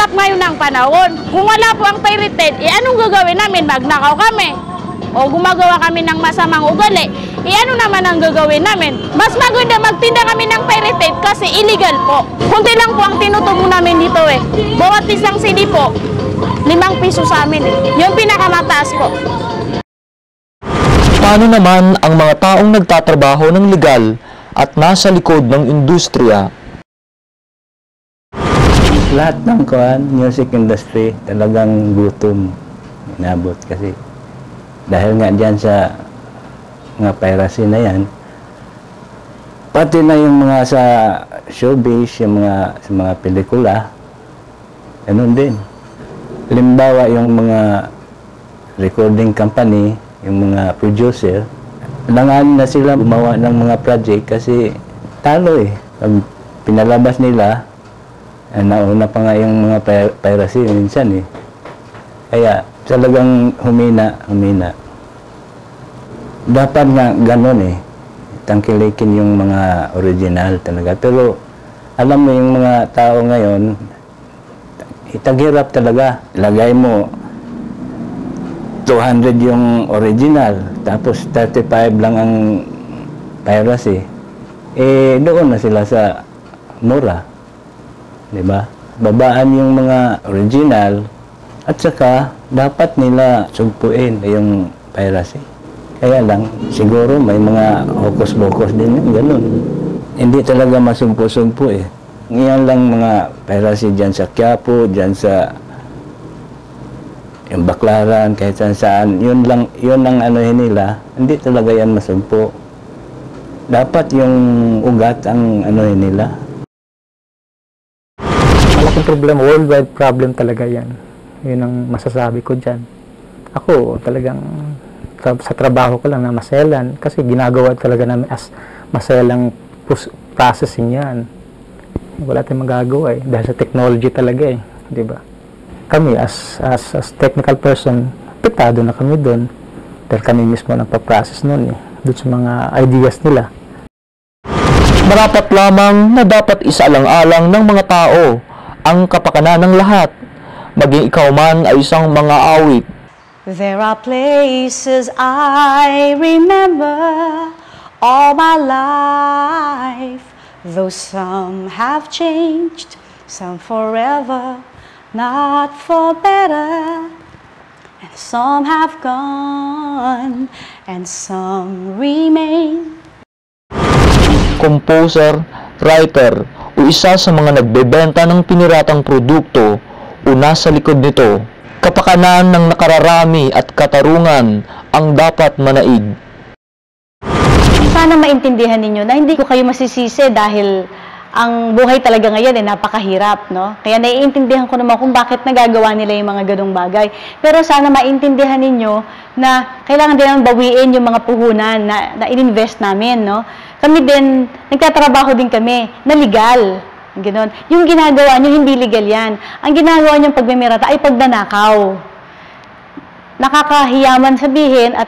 mahirap ngayon ang panahon. Kung wala po ang pirated, anong gagawin namin? Magnakaw kami. O gumagawa kami ng masamang ugali. Ano naman ang gagawin namin? Mas maganda magtinda kami ng pirated kasi illegal po. Kunti lang po ang tinutubo namin dito eh. Bawat isang CD po, 5 piso sa amin eh. Yung pinakamataas po. Paano naman ang mga taong nagtatrabaho ng legal at nasa likod ng industriya? Lahat ng music industry talagang gutom inabot kasi dahil nga dyan sa mga piracy na yan, pati na yung mga sa showbiz, yung mga sa mga pelikula, ganun din. Halimbawa yung mga recording company, yung mga producer, langan na sila gumawa ng mga project kasi talo eh. Pag pinalabas nila, nauna pa nga yung mga piracy minsan eh. Kaya talagang humina. Dapat nga ganun eh. Tangkilikin yung mga original talaga. Pero alam mo yung mga tao ngayon, itaghirap talaga. Ilagay mo 200 yung original, tapos 35 lang ang piracy. Eh doon na sila sa mura. Diba? Babaan yung mga original at saka dapat nila sugpuin yung piracy. Kaya lang, siguro may mga hokus-pokus din yung ganun. Hindi talaga masumpo-sumpo eh. Ngayon lang mga piracy dyan sa Quiapo, dyan sa yung Baclaran, kahit saan. Yun ang anuhin nila, hindi talaga yan masumpo. Dapat yung ugat ang anuhin nila. Malaking problema, worldwide problem talaga yan. Yun ang masasabi ko dyan. Ako talagang sa trabaho ko lang na maselan kasi ginagawa talaga namin as maselang processing yan. Wala tayong magagawa eh dahil sa technology talaga eh, di ba? Kami as technical person, apektado na kami doon dahil kami mismo nagpa-process noon eh, doon sa mga ideas nila. Marapat lamang na dapat isaalang-alang ng mga tao ang kapakanan ng lahat, maging ikaw man ay isang mga awit. There are places I remember all my life, though some have changed, some forever, not for better, and some have gone, and some remain. Composer, writer, o isa sa mga nagbebenta ng piniratang produkto o nasa likod nito, kapakanan ng nakararami at katarungan ang dapat manaig. Sana maintindihan ninyo na hindi ko kayo masisisi dahil ang buhay talaga ngayon ay napakahirap, no? Kaya naiintindihan ko naman kung bakit nagagawa nila yung mga ganong bagay. Pero sana maintindihan ninyo na kailangan din naman bawiin yung mga puhunan na ininvest namin, no? Kami din, nagtatrabaho din kami na legal. Ganon. Yung ginagawa nyo, hindi legal yan. Ang ginagawa nyo pagmimirata ay pagnanakaw. Nakakahiyaman sabihin at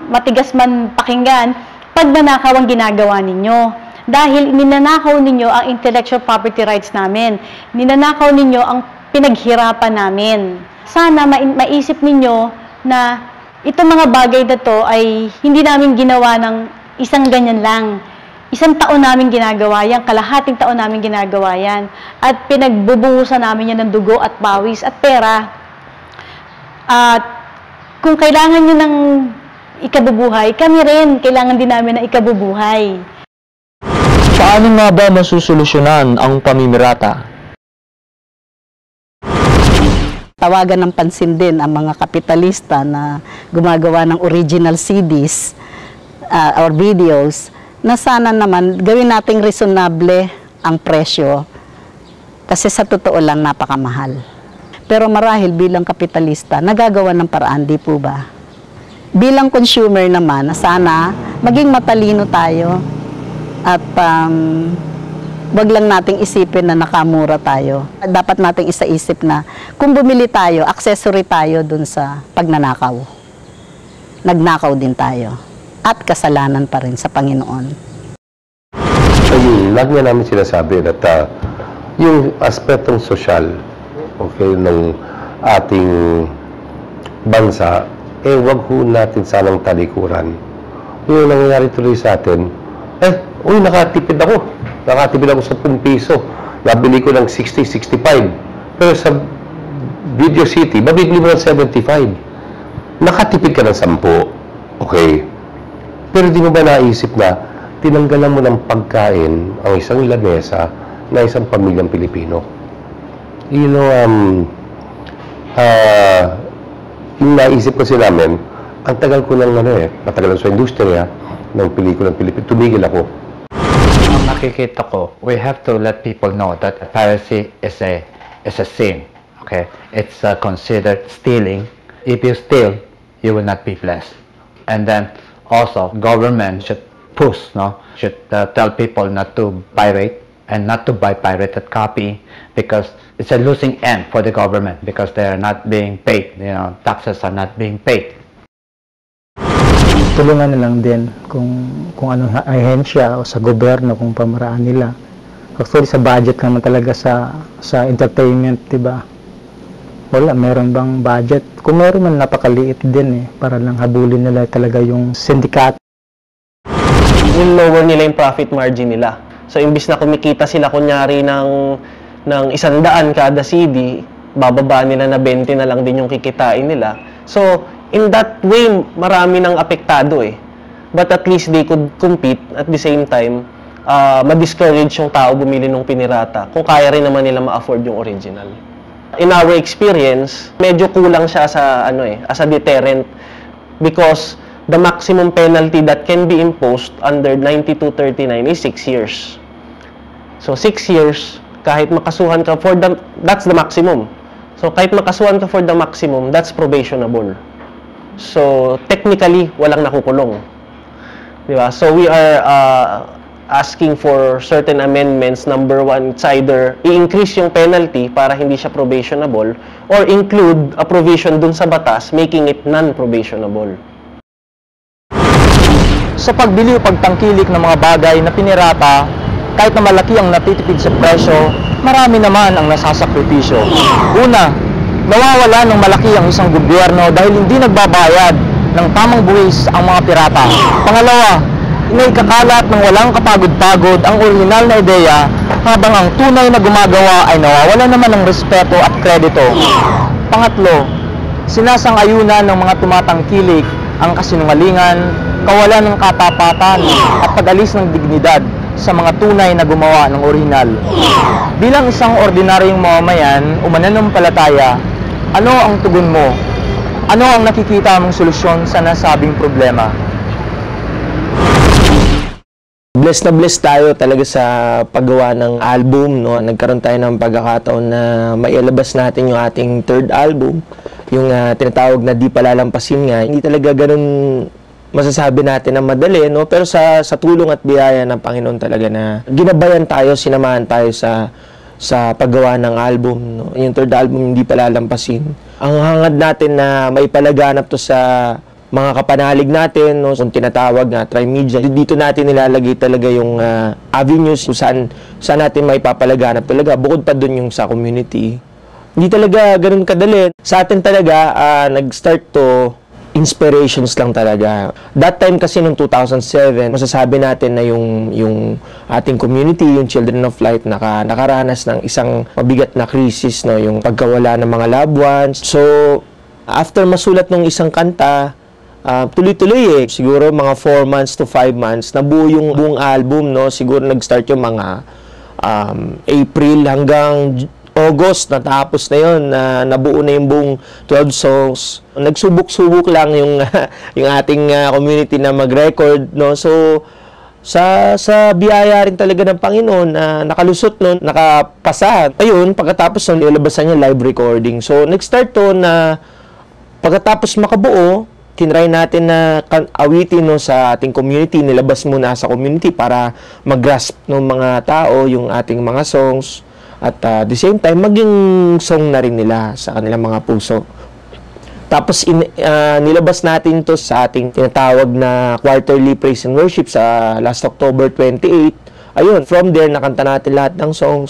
matigas man pakinggan, pagnanakaw ang ginagawa ninyo. Dahil ninanakaw ninyo ang intellectual property rights namin. Ninanakaw ninyo ang pinaghirapan namin. Sana maisip ninyo na itong mga bagay na to ay hindi namin ginawa ng isang ganyan lang. Isang taon namin ginagawa yan, kalahating taon namin ginagawa yan. At pinagbubuhusan namin yan ng dugo at pawis at pera. At kung kailangan nyo ng ikabubuhay, kami rin kailangan din namin ng ikabubuhay. Paano nga ba masusolusyonan ang pamimirata? Tawagan ng pansin din ang mga kapitalista na gumagawa ng original CDs or videos na sana naman gawin nating reasonable ang presyo kasi sa totoo lang napakamahal. Pero marahil bilang kapitalista, nagagawa ng paraan, di po ba? Bilang consumer naman, sana maging matalino tayo at wag lang nating isipin na nakamura tayo. Dapat nating isaisip na kung bumili tayo, accessory tayo dun sa pagnanakaw. Nagnakaw din tayo. At kasalanan pa rin sa Panginoon. Ay, lagi namin sinasabi na yung aspetong sosyal o okay, ng ating bansa, wag ho natin sanang talikuran. Yung nangyayari tuloy sa atin, nakatipid ako. Nakatipid ako sa 10 piso. Nabili ko ng 60, 65. Pero sa Video City, mabibili mo ng 75. Nakatipid ka ng 10. Okay. Pero di mo ba naisip na tinanggalan mo ng pagkain ang isang lamesa na isang pamilyang Pilipino? You know, yung naisip kasi namin, ang tagal ko ng matagal sa industriya ng pelikulang Pilipino, tumigil ako. Ang nakikita ko, we have to let people know that piracy is a sin. Okay, it's considered stealing. If you steal, you will not be blessed. And then also, government should push, should tell people not to pirate and not to buy pirated copy, because it's a losing end for the government because they are not being paid. Taxes are not being paid. Tulungan na lang din kung anong ahensya o sa gobyerno kung pamaraan nila. Actually sa budget naman talaga sa entertainment, 'di ba? Wala, meron bang budget? Kung meron man, napakaliit din para lang habulin nila talaga yung sindikato. Yung lower nila yung profit margin nila. So imbis na kumikita sila kunyari ng 100 kada CD, bababa nila na 20 na lang din yung kikitain nila. So in that way, marami nang apektado But at least they could compete at the same time, ma-discourage yung tao bumili ng pinirata kung kaya rin naman nila ma-afford yung original. In our experience, medyo kulang siya sa as a deterrent, because the maximum penalty that can be imposed under 9239 is 6 years. So 6 years, kahit makasuhan ka that's the maximum. So kahit makasuhan ka for the maximum, that's probationable. So technically, walang nakukulong. Diba? So we are asking for certain amendments. Number one, it's either i-increase yung penalty para hindi siya probationable, or include a provision dun sa batas making it non-probationable. Sa pagbili o pagtangkilik ng mga bagay na pinirata, kahit na malaki ang natitipid sa presyo, marami naman ang nasasakripisyo. Una, nawawala ng malaki ang isang gobyerno dahil hindi nagbabayad ng tamang buwis ang mga pirata. Pangalawa, inaikakalat ng walang kapagod-pagod ang orihinal na ideya, habang ang tunay na gumagawa ay nawawala naman ng respeto at kredito. Pangatlo, sinasang-ayunan ng mga tumatangkilik ang kasinungalingan, kawalan ng katapatan at pag-alis ng dignidad sa mga tunay na gumawa ng orihinal. Bilang isang ordinaryong mamamayan o mananampalataya, ano ang tugon mo? Ano ang nakikita mong solusyon sa nasabing problema? Blessed na blessed tayo talaga sa paggawa ng album, Nagkaroon tayo ng pagkakataon na mailabas natin yung ating third album, yung tinatawag na Di Palalampasin nga. Hindi talaga ganun masasabi natin na madali, pero sa tulong at biyaya ng Panginoon talaga na ginabayan tayo, sinamahan tayo sa paggawa ng album, Yung third album, Hindi Palalampasin. Ang hangad natin na maipalaganap to sa mga kapanalig natin, kung tinatawag na Trimedia, dito natin nilalagay talaga yung avenues kung saan natin maipapalaganap talaga, bukod pa dun yung sa community. Hindi talaga ganun kadali. Sa atin talaga, nag-start to inspirations lang talaga. That time kasi noong 2007, masasabi natin na yung ating community, yung Children of Light, nakaranas ng isang mabigat na crisis, yung pagkawala ng mga loved ones. So, after masulat ng isang kanta, tuloy-tuloy siguro mga 4 months to 5 months, nabuo yung buong album, Siguro nag-start yung mga April hanggang August, natapos na yun, nabuo na yung buong 12 songs. Nagsubok-subok lang yung ating community na mag-record, So, sa biyaya rin talaga ng Panginoon na nakalusot nun, nakapasa. Ayun, pagkatapos nun, ilabasan niya live recording. So, nag-start to na pagkatapos makabuo, tinry natin na awitin sa ating community, nilabas muna sa community para mag-grasp ng mga tao yung ating mga songs, at the same time maging song na rin nila sa kanilang mga puso. Tapos nilabas natin to sa ating tinatawag na quarterly praise and worship sa last October 28. Ayun, from there nakanta natin lahat ng songs.